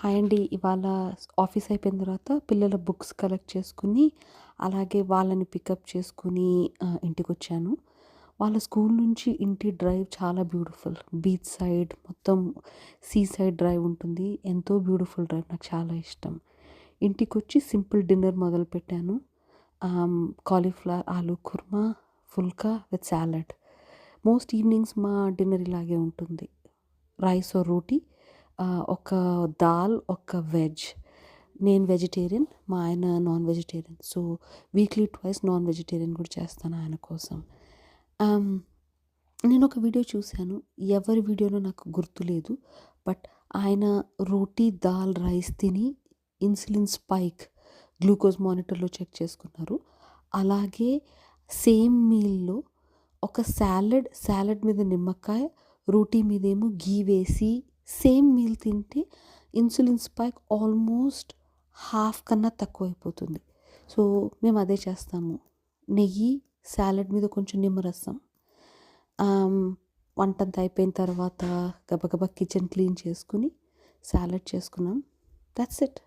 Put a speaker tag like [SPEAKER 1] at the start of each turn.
[SPEAKER 1] Hi అండి. ఇవాళ office అయిపోయిన తర్వాత పిల్లల బుక్స్ కలెక్ట్ చేసుకొని, అలాగే వాళ్ళని పికప్ చేసుకొని ఇంటికొచ్చాను. వాళ్ళ స్కూల్ నుంచి ఇంటి డ్రైవ్ చాలా బ్యూటిఫుల్. బీచ్ సైడ్ మొత్తం సీ సైడ్ డ్రైవ్ ఉంటుంది. ఎంతో బ్యూటిఫుల్ డ్రైవ్. నాకు చాలా ఇష్టం. ఇంటికొచ్చి సింపుల్ డిన్నర్ మొదలుపెట్టాను. Cauliflower aloo kurma, phulka with salad. Most evenings మా డిన్నర్ ఇలాగే ఉంటుంది. రైస్ ఆర్ రోటీ, ఒక దాల్, ఒక వెజ్. నేను వెజిటేరియన్, మా ఆయన non vegetarian. So weekly twice non vegetarian కూడా చేస్తాను ఆయన కోసం. నేను ఒక వీడియో చూశాను. ఎవరి వీడియోనో నాకు గుర్తులేదు. బట్ ఆయన రోటీ, దాల్, రైస్ తిని ఇన్సులిన్ స్పైక్ గ్లూకోజ్ మానిటర్లో చెక్ చేసుకున్నారు. అలాగే సేమ్ మీల్‌లో ఒక సాలడ్ మీద నిమ్మకాయ, రోటీ మీదేమో ఘీ వేసి సేమ్ మీల్ తింటే ఇన్సులిన్ స్పైక్ ఆల్మోస్ట్ హాఫ్ కన్నా తక్కువైపోతుంది. సో మేము అదే చేస్తాము. నెయ్యి, సాలడ్ మీద కొంచెం నిమ్మరసం. వంటంతా అయిపోయిన తర్వాత గబగబా కిచెన్ క్లీన్ చేసుకుని సాలడ్ చేసుకున్నాం. That's it.